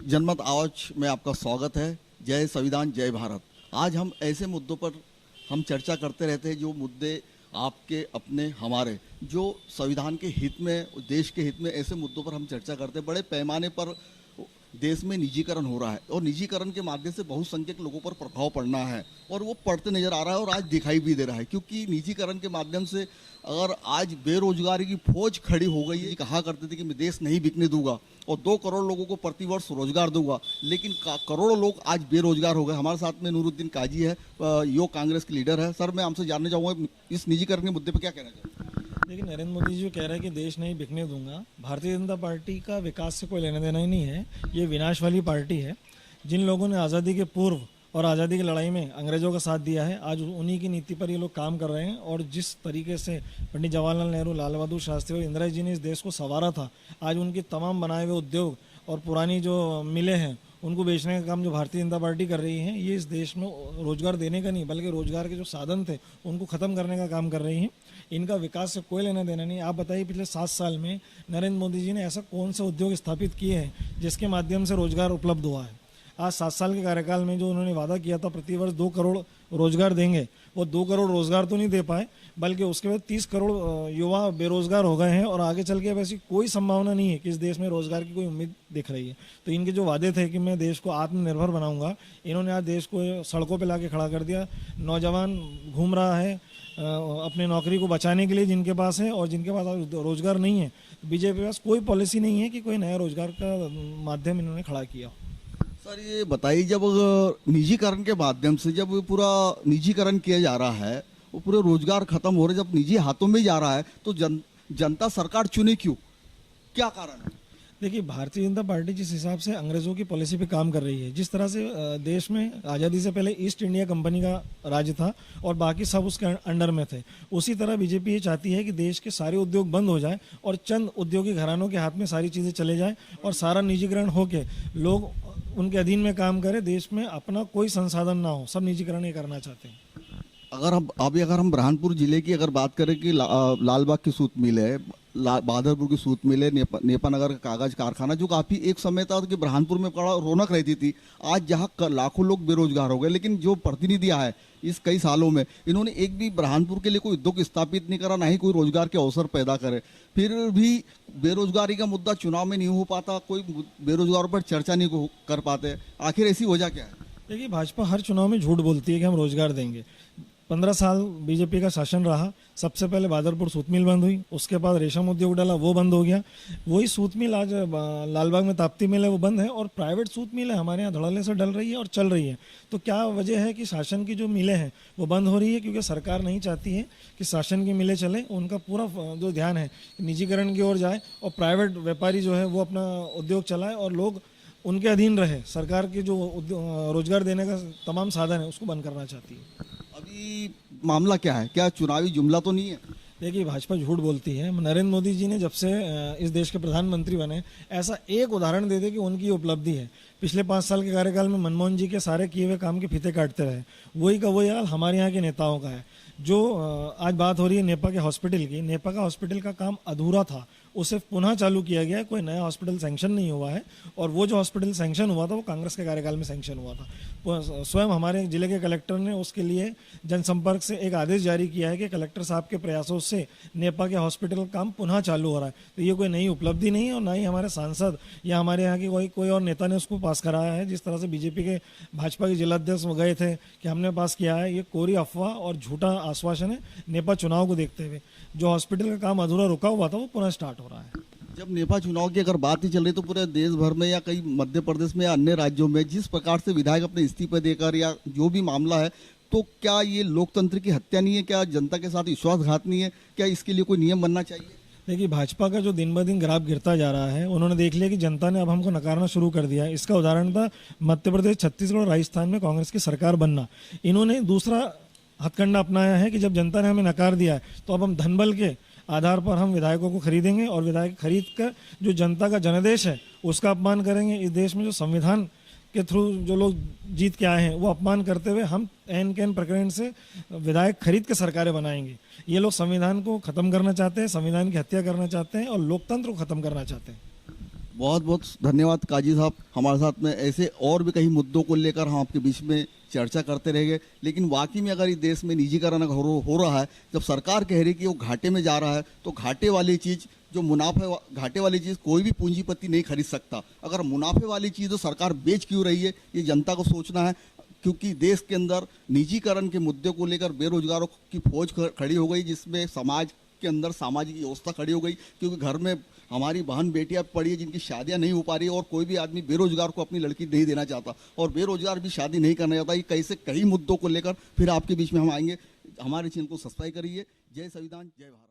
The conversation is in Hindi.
जनमत आवाज में आपका स्वागत है। जय संविधान जय भारत। आज हम ऐसे मुद्दों पर हम चर्चा करते रहते हैं जो मुद्दे आपके अपने हमारे जो संविधान के हित में, देश के हित में, ऐसे मुद्दों पर हम चर्चा करते हैं। बड़े पैमाने पर देश में निजीकरण हो रहा है और निजीकरण के माध्यम से बहुसंख्यक लोगों पर प्रभाव पड़ना है और वो पड़ते नजर आ रहा है और आज दिखाई भी दे रहा है, क्योंकि निजीकरण के माध्यम से अगर आज बेरोजगारी की फौज खड़ी हो गई है। कहा करते थे कि मैं देश नहीं बिकने दूंगा और 2 करोड़ लोगों को प्रतिवर्ष रोजगार दूंगा, लेकिन करोड़ों लोग आज बेरोजगार हो गए। हमारे साथ में नूरुद्दीन काजी है, युवा कांग्रेस के लीडर है। सर, मैं आपसे जानना चाहूँगा इस निजीकरण के मुद्दे पर क्या कहना चाहते हैं? देखिए, नरेंद्र मोदी जी जो कह रहे हैं कि देश नहीं बिकने दूंगा, भारतीय जनता पार्टी का विकास से कोई लेना देना ही नहीं है। ये विनाश वाली पार्टी है। जिन लोगों ने आज़ादी के पूर्व और आज़ादी की लड़ाई में अंग्रेज़ों का साथ दिया है, आज उन्हीं की नीति पर ये लोग काम कर रहे हैं। और जिस तरीके से पंडित जवाहरलाल नेहरू, लाल बहादुर शास्त्री और इंदिरा जी ने इस देश को संवारा था, आज उनके तमाम बनाए हुए उद्योग और पुरानी जो मिलें हैं उनको बेचने का काम जो भारतीय जनता पार्टी कर रही है, ये इस देश में रोजगार देने का नहीं बल्कि रोजगार के जो साधन थे उनको ख़त्म करने का काम कर रही हैं। इनका विकास से कोई लेना देना नहीं। आप बताइए, पिछले 7 साल में नरेंद्र मोदी जी ने ऐसा कौन सा उद्योग स्थापित किए हैं जिसके माध्यम से रोजगार उपलब्ध हुआ है? आज 7 साल के कार्यकाल में जो उन्होंने वादा किया था प्रतिवर्ष 2 करोड़ रोजगार देंगे, वो 2 करोड़ रोजगार तो नहीं दे पाए, बल्कि उसके बाद 30 करोड़ युवा बेरोजगार हो गए हैं। और आगे चल के अब ऐसी कोई संभावना नहीं है कि इस देश में रोजगार की कोई उम्मीद दिख रही है। तो इनके जो वादे थे कि मैं देश को आत्मनिर्भर बनाऊंगा, इन्होंने आज देश को सड़कों पर ला के खड़ा कर दिया। नौजवान घूम रहा है अपने नौकरी को बचाने के लिए जिनके पास है, और जिनके पास रोजगार नहीं है, बीजेपी के पास कोई पॉलिसी नहीं है कि कोई नया रोजगार का माध्यम इन्होंने खड़ा किया। सर, ये बताइए, जब निजीकरण के माध्यम से जब पूरा निजीकरण किया जा रहा है, वो पूरे रोजगार खत्म हो रहे, जब निजी हाथों में जा रहा है, तो जनता सरकार चुने क्यों? क्या कारण है? देखिए, भारतीय जनता पार्टी जिस हिसाब से अंग्रेज़ों की पॉलिसी पे काम कर रही है, जिस तरह से देश में आज़ादी से पहले ईस्ट इंडिया कंपनी का राज था और बाकी सब उसके अंडर में थे, उसी तरह बीजेपी ये चाहती है कि देश के सारे उद्योग बंद हो जाए और चंद उद्योगी घरानों के हाथ में सारी चीज़ें चले जाएं और सारा निजीकरण होके लोग उनके अधीन में काम करें, देश में अपना कोई संसाधन ना हो। सब निजीकरण ये करना चाहते हैं। अगर हम बुरहानपुर जिले की अगर बात करें कि लालबाग की सूत मिल है, बहादुरपुर की सूत मिल है, नेपा नगर का कागज कारखाना, जो काफी एक समय था कि बुरहानपुर में बड़ा रौनक रहती थी, आज जहां लाखों लोग बेरोजगार हो गए। लेकिन जो प्रतिनिधि आए इस कई सालों में, इन्होंने एक भी बुरहानपुर के लिए कोई उद्योग स्थापित नहीं करा, ना ही कोई रोजगार के अवसर पैदा करे। फिर भी बेरोजगारी का मुद्दा चुनाव में नहीं हो पाता, कोई बेरोजगारों पर चर्चा नहीं कर पाते। आखिर ऐसी वजह क्या है? देखिए, भाजपा हर चुनाव में झूठ बोलती है कि हम रोजगार देंगे। 15 साल बीजेपी का शासन रहा। सबसे पहले बहादुरपुर सूत मिल बंद हुई, उसके बाद रेशम उद्योग डाला, वो बंद हो गया। वही सूत मिल आज लालबाग में ताप्ती मिल है, वो बंद है। और प्राइवेट सूत मिल है हमारे यहाँ धड़ल्ले से डल रही है और चल रही है। तो क्या वजह है कि शासन की जो मिलें हैं वो बंद हो रही है? क्योंकि सरकार नहीं चाहती है कि शासन की मिलें चले। उनका पूरा जो ध्यान है निजीकरण की ओर जाए और प्राइवेट व्यापारी जो है वो अपना उद्योग चलाए और लोग उनके अधीन रहे। सरकार के जो रोजगार देने का तमाम साधन है उसको बंद करना चाहती है। अभी मामला क्या है? क्या चुनावी जुमला तो नहीं है? देखिए, भाजपा झूठ बोलती है। नरेंद्र मोदी जी ने जब से इस देश के प्रधानमंत्री बने, ऐसा एक उदाहरण दे दे कि उनकी उपलब्धि है। पिछले 5 साल के कार्यकाल में मनमोहन जी के सारे किए हुए काम के फीते काटते रहे। वही का वही हाल हमारे यहाँ के नेताओं का है। जो आज बात हो रही है नेपा के हॉस्पिटल की, नेपा का हॉस्पिटल का काम अधूरा था, उसे पुनः चालू किया गया है। कोई नया हॉस्पिटल सैंक्शन नहीं हुआ है। और वो जो हॉस्पिटल सैंक्शन हुआ था वो कांग्रेस के कार्यकाल में सैंक्शन हुआ था। स्वयं हमारे जिले के कलेक्टर ने उसके लिए जनसंपर्क से एक आदेश जारी किया है कि कलेक्टर साहब के प्रयासों से नेपा के हॉस्पिटल का काम पुनः चालू हो रहा है। तो ये कोई नई उपलब्धि नहीं है और ना ही हमारे सांसद या हमारे यहाँ की कोई और नेता ने उसको पास कराया है। जिस तरह से बीजेपी के भाजपा के जिलाध्यक्ष गए थे कि हमने पास किया है, ये कोरी अफवाह और झूठा आश्वासन है। नेपा चुनाव को देखते हुए जो हॉस्पिटल का काम अधूरा रुका हुआ था वो पुनः स्टार्ट हो रहा है। जब नेपा चुनाव की अगर बात ही चल रही तो पूरे देश भर में या कई मध्य प्रदेश में या अन्य राज्यों में जिस प्रकार से विधायक अपने इस्तीफे देकर या जो भी मामला है, तो क्या ये लोकतंत्र की हत्या नहीं है? क्या जनता के साथ विश्वासघात नहीं है? क्या इसके लिए कोई नियम बनना चाहिए? देखिए, भाजपा का जो दिन ब दिन ग्राफ गिरता जा रहा है, उन्होंने देख लिया कि जनता ने अब हमको नकारना शुरू कर दिया है। इसका उदाहरण था मध्य प्रदेश, छत्तीसगढ़ और राजस्थान में कांग्रेस की सरकार बनना। इन्होंने दूसरा हथकंडा अपनाया है कि जब जनता ने हमें नकार दिया है तो अब हम धनबल के आधार पर हम विधायकों को खरीदेंगे और विधायक खरीद कर जो जनता का जनादेश है उसका अपमान करेंगे। इस देश में जो संविधान के थ्रू जो लोग जीत के आए हैं वो अपमान करते हुए हम एन कैन प्रकरण से विधायक खरीद के सरकारें बनाएंगे। ये लोग संविधान को खत्म करना चाहते हैं, संविधान की हत्या करना चाहते हैं और लोकतंत्र को खत्म करना चाहते हैं। बहुत बहुत धन्यवाद काजी साहब, हमारे साथ में ऐसे और भी कई मुद्दों को लेकर हम आपके बीच में चर्चा करते रहेंगे। लेकिन वाकई में अगर इस देश में निजीकरण हो रहा है, जब सरकार कह रही है कि वो घाटे में जा रहा है, तो घाटे वाली चीज़ जो घाटे वाली चीज़ कोई भी पूंजीपति नहीं खरीद सकता। अगर मुनाफे वाली चीज़ तो सरकार बेच क्यों रही है, ये जनता को सोचना है। क्योंकि देश के अंदर निजीकरण के मुद्दे को लेकर बेरोजगारों की फौज खड़ी हो गई, जिसमें समाज के अंदर सामाजिक व्यवस्था खड़ी हो गई। क्योंकि घर में हमारी बहन बेटियां पड़ी है जिनकी शादियां नहीं हो पा रही है, और कोई भी आदमी बेरोजगार को अपनी लड़की नहीं देना चाहता, और बेरोजगार भी शादी नहीं करना चाहता। ये कैसे कई मुद्दों को लेकर फिर आपके बीच में हम आएंगे। हमारे चैनल को सब्सक्राइब करिए। जय संविधान, जय भारत।